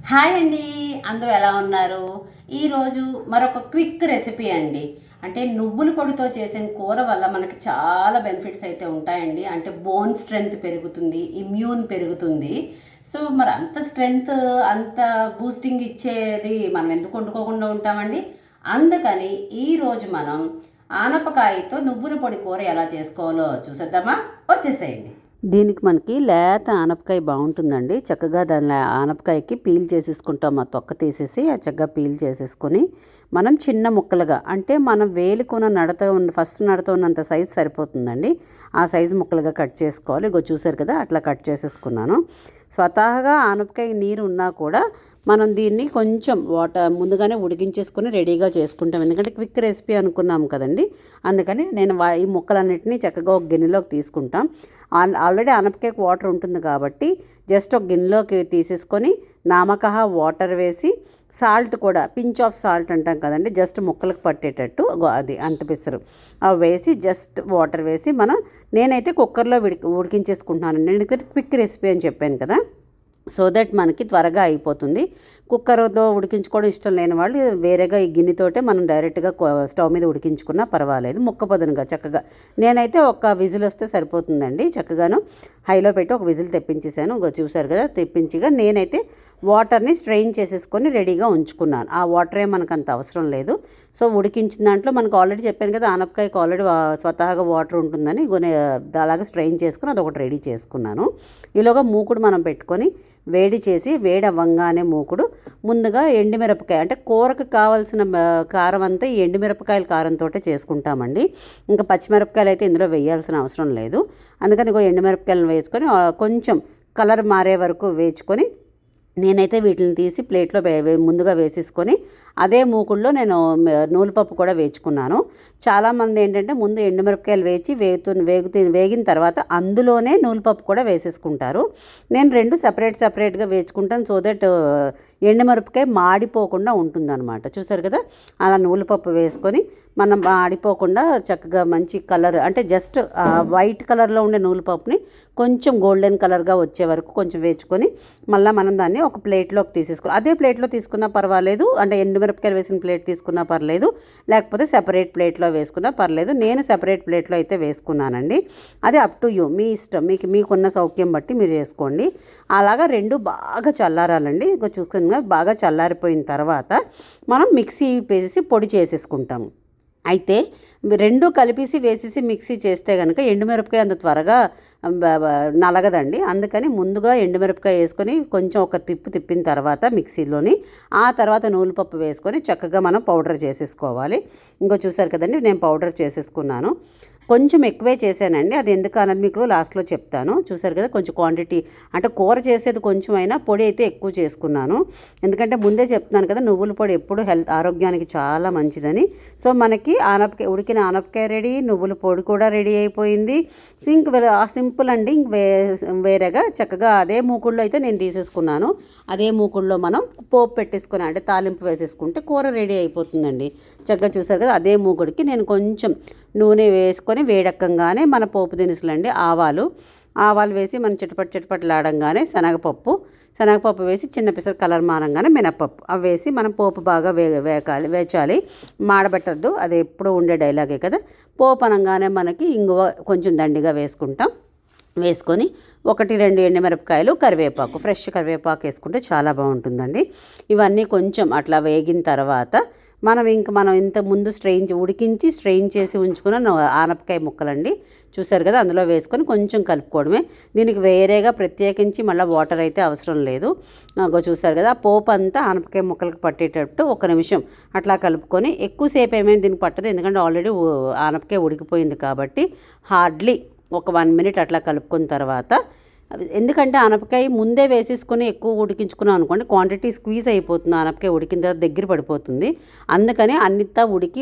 Hi అండి, అందరూ ఎలా ఉన్నారు? ఈరోజు మరొక క్విక్ రెసిపీ అండి. అంటే నువ్వుల పొడితో చేసిన కూర వల్ల మనకి చాలా బెనిఫిట్స్ అయితే ఉంటాయండి. అంటే బోన్ స్ట్రెంగ్త్ పెరుగుతుంది, ఇమ్యూన్ పెరుగుతుంది. సో మరి అంత స్ట్రెంగ్త్, అంత బూస్టింగ్ ఇచ్చేది మనం ఎందుకు వండుకోకుండా ఉంటామండి? అందుకని ఈరోజు మనం ఆనపకాయతో నువ్వుల పొడి కూర ఎలా చేసుకోవాలో చూసేద్దామా? వచ్చేసేయండి. దీనికి మనకి లేత ఆనపకాయ బాగుంటుందండి. చక్కగా దాని ఆనపకాయకి పీల్ చేసేసుకుంటాం. ఆ తొక్క తీసేసి ఆ చక్కగా పీల్ చేసేసుకొని మనం చిన్న ముక్కలుగా, అంటే మనం వేలుకున్న ఫస్ట్ నడత ఉన్నంత సైజు సరిపోతుందండి. ఆ సైజు ముక్కలుగా కట్ చేసుకోవాలి. ఇగో చూసారు కదా, అట్లా కట్ చేసేసుకున్నాను. స్వతహాగా ఆనపకాయ నీరు ఉన్నా కూడా మనం దీన్ని కొంచెం ముందుగానే ఉడికించేసుకొని రెడీగా చేసుకుంటాం. ఎందుకంటే క్విక్ రెసిపీ అనుకున్నాం కదండి. అందుకని నేను ఈ ముక్కలన్నిటినీ చక్కగా ఒక గిన్నెలోకి తీసుకుంటాం. ఆల్రెడీ ఆనపకాయకు వాటర్ ఉంటుంది కాబట్టి జస్ట్ ఒక గిన్నెలోకి తీసేసుకొని నామకహా వాటర్ వేసి, సాల్ట్ కూడా పించ్ ఆఫ్ సాల్ట్ అంటాం కదండి, జస్ట్ ముక్కలకు పట్టేటట్టు అది అంత పిసరు అవి వేసి జస్ట్ వాటర్ వేసి నేనైతే కుక్కర్లో ఉడికించేసుకుంటున్నాను. ఎందుకంటే క్విక్ రెసిపీ అని చెప్పాను కదా, సో దట్ మనకి త్వరగా అయిపోతుంది. కుక్కర్తో ఉడికించుకోవడం ఇష్టం లేని వాళ్ళు వేరేగా ఈ గిన్నెతోటే మనం డైరెక్ట్గా స్టవ్ మీద ఉడికించుకున్నా పర్వాలేదు. ముక్క చక్కగా నేనైతే ఒక విజిల్ వస్తే సరిపోతుందండి. చక్కగాను హైలో పెట్టి ఒక విజిల్ తెప్పించేసాను. చూసారు కదా, తెప్పించిగా నేనైతే వాటర్ని స్ట్రెయిన్ చేసేసుకొని రెడీగా ఉంచుకున్నాను. ఆ వాటరే మనకు అంత అవసరం లేదు. సో ఉడికించిన దాంట్లో మనకు ఆల్రెడీ చెప్పాను కదా, ఆనపకాయకు ఆల్రెడీ స్వతహాగా వాటర్ ఉంటుందని అలాగే స్ట్రెయిన్ చేసుకుని అదొకటి రెడీ చేసుకున్నాను. ఈలోగా మూకుడు మనం పెట్టుకొని వేడి చేసి, వేడి అవ్వంగానే మూకుడు ముందుగా ఎండుమిరపకాయ, అంటే కూరకు కావాల్సిన కారం అంతా ఈ ఎండుమిరపకాయల కారంతో చేసుకుంటామండి. ఇంకా పచ్చిమిరపకాయలు అయితే ఇందులో వేయాల్సిన అవసరం లేదు. అందుకని ఎండుమిరపకాయలను వేసుకొని కొంచెం కలర్ మారే వరకు వేయించుకొని నేనైతే వీటిని తీసి ప్లేట్లో ముందుగా వేసేసుకొని అదే మూకుల్లో నేను నూలుపప్పు కూడా వేయించుకున్నాను. చాలామంది ఏంటంటే ముందు ఎండుమిరపకాయలు వేగిన తర్వాత అందులోనే నూలుపప్పు కూడా వేసేసుకుంటారు. నేను రెండు సపరేట్గా వేయించుకుంటాను. సో దట్ ఎండుమిరపకాయ మాడిపోకుండా ఉంటుందన్నమాట. చూసారు కదా, అలా నూలుపప్పు వేసుకొని మనం ఆడిపోకుండా చక్కగా మంచి కలర్, అంటే జస్ట్ వైట్ కలర్లో ఉండే నూలుపప్పుని కొంచెం గోల్డెన్ కలర్గా వచ్చే వరకు కొంచెం వేయించుకొని మళ్ళీ మనం దాన్ని ఒక ప్లేట్లోకి తీసేసుకోవాలి. అదే ప్లేట్లో తీసుకున్నా పర్వాలేదు, అంటే ఎండుమిరపకాయలు వేసిన ప్లేట్ తీసుకున్నా పర్లేదు, లేకపోతే సెపరేట్ ప్లేట్లో వేసుకున్నా పర్లేదు. నేను సెపరేట్ ప్లేట్లో అయితే వేసుకున్నానండి. అది అప్ టు యూ, మీ ఇష్టం, మీకున్న సౌఖ్యం బట్టి మీరు చేసుకోండి. అలాగా రెండు బాగా చల్లారాలండి. చూసుకుని బాగా చల్లారిపోయిన తర్వాత మనం మిక్సీ వేసి పొడి చేసేసుకుంటాము. అయితే రెండు కలిపేసి వేసేసి మిక్సీ చేస్తే కనుక ఎండుమిరపకాయ అంత త్వరగా నలగదండి. అందుకని ముందుగా ఎండుమిరపకాయ వేసుకొని కొంచెం ఒక తిప్పిన తర్వాత మిక్సీలోని ఆ తర్వాత నూలుపప్పు వేసుకొని చక్కగా మనం పౌడర్ చేసేసుకోవాలి. చూసారు కదండి, నేను పౌడర్ చేసేసుకున్నాను. కొంచెం ఎక్కువే చేశానండి, అది ఎందుకు అన్నది మీకు లాస్ట్లో చెప్తాను. చూసారు కదా, కొంచెం క్వాంటిటీ, అంటే కూర చేసేది కొంచెం అయినా పొడి అయితే ఎక్కువ చేసుకున్నాను. ఎందుకంటే ముందే చెప్తున్నాను కదా, నువ్వుల పొడి ఎప్పుడు ఆరోగ్యానికి చాలా మంచిదని. సో మనకి ఉడికిన ఆనపకాయ రెడీ, నువ్వుల పొడి కూడా రెడీ అయిపోయింది. సో సింపుల్ అండి. వేరేగా చక్కగా అదే మూకుళ్ళలో అయితే నేను తీసేసుకున్నాను. అదే మూకుళ్ళలో మనం పోపు పెట్టేసుకుని, అంటే తాలింపు వేసేసుకుంటే కూర రెడీ అయిపోతుందండి. చక్కగా చూసారు కదా, అదే మూకుడికి నేను కొంచెం నూనె వేసుకొని వేడెక్కంగానే మన పోపు దినుసులండి, ఆవాలు వేసి మనం చిటపట్లాడంగానే శనగపప్పు వేసి చిన్న పిసరు కలర్ మానంగానే మినపప్పు అవి వేసి మనం పోపు బాగా వేచాలి, మాడబెట్టద్దు. అది ఎప్పుడు ఉండే డైలాగే కదా. పోపు అనగానే మనకి ఇంగువ కొంచెం దండిగా వేసుకొని 1-2 ఎండుమిరపకాయలు, కరివేపాకు, ఫ్రెష్ కరివేపాకు వేసుకుంటే చాలా బాగుంటుందండి. ఇవన్నీ కొంచెం అట్లా వేగిన తర్వాత మనం ఇంత ముందు ఉడికించి స్ట్రెయిన్ చేసి ఉంచుకున్న ఆనపకాయ ముక్కలండి, చూసారు కదా, అందులో వేసుకొని కొంచెం కలుపుకోవడమే. దీనికి వేరేగా ప్రత్యేకించి మళ్ళీ వాటర్ అయితే అవసరం లేదు. చూసారు కదా, పోపు అంతా ఆనపకాయ ముక్కలకు పట్టేటట్టు 1 నిమిషం అట్లా కలుపుకొని, ఎక్కువసేపు ఏమైనా దీనికి పట్టదు, ఎందుకంటే ఆల్రెడీ ఆనపకాయ ఉడికిపోయింది కాబట్టి హార్డ్లీ ఒక 1 మినిట్ అట్లా కలుపుకున్న తర్వాత, ఎందుకంటే ఆనపకాయ ముందే వేసేసుకొని ఎక్కువ ఉడికించుకున్నాం అనుకోండి, క్వాంటిటీ స్క్వీజ్ అయిపోతుంది, ఆనపకాయ ఉడికిన తర్వాత దగ్గర పడిపోతుంది. అందుకని అన్నితా ఉడికి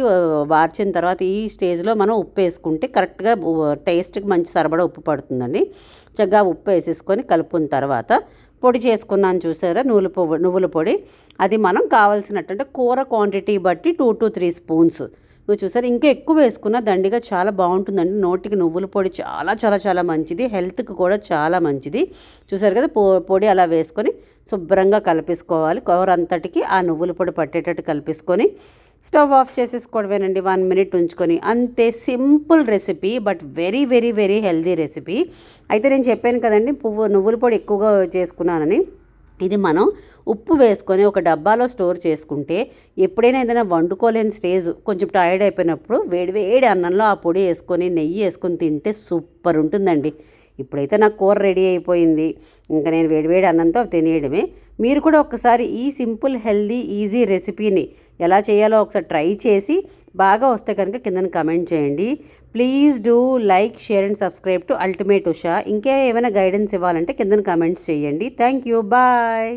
వార్చిన తర్వాత ఈ స్టేజ్లో మనం ఉప్పు వేసుకుంటే కరెక్ట్గా టేస్ట్కి మంచి సరిపడా ఉప్పు పడుతుందండి. చక్కగా ఉప్పు వేసేసుకొని కలుపుకున్న తర్వాత పొడి చేసుకున్నాను, చూసారా, నువ్వుల పొడి. అది మనం కావాల్సినట్టు, అంటే కూర క్వాంటిటీ బట్టి 2 to 3 స్పూన్స్ నువ్వు చూసారు ఇంకా ఎక్కువ వేసుకున్న దండిగా చాలా బాగుంటుందండి. నోటికి నువ్వుల పొడి చాలా చాలా చాలా మంచిది, హెల్త్కి కూడా చాలా మంచిది. చూసారు కదా, పొడి అలా వేసుకొని శుభ్రంగా కలిపేసుకోవాలి. కూర అంతటికి ఆ నువ్వుల పొడి పట్టేటట్టు కలిపేసుకొని స్టవ్ ఆఫ్ చేసేసుకోవడమేనండి. 1 మినిట్ ఉంచుకొని, అంతే. Simple recipe, but very very very healthy recipe. అయితే నేను చెప్పాను కదండి నువ్వుల పొడి ఎక్కువగా చేసుకున్నానని. ఇది మనం ఉప్పు వేసుకొని ఒక డబ్బాలో స్టోర్ చేసుకుంటే ఎప్పుడైనా ఏదైనా వండుకోలేని స్టేజ్, కొంచెం టైర్డ్ అయిపోయినప్పుడు వేడి అన్నంలో ఆ పొడి వేసుకొని నెయ్యి వేసుకొని తింటే సూపర్ ఉంటుందండి. ఇప్పుడైతే నాకు కూర రెడీ అయిపోయింది, ఇంకా నేను వేడివేడి అన్నంతో తినేయడమే. మీరు కూడా ఒకసారి ఈ సింపుల్ హెల్దీ ఈజీ రెసిపీని ఎలా చేయాలో ఒకసారి ట్రై చేసి బాగా వస్తే కనుక కింద కమెంట్ చేయండి. Please do like, share and subscribe to ultimate Usha. ఇంకా ఏమైనా గైడెన్స్ ఇవ్వాలంటే కింద కమెంట్స్ చేయండి. Thank you, bye.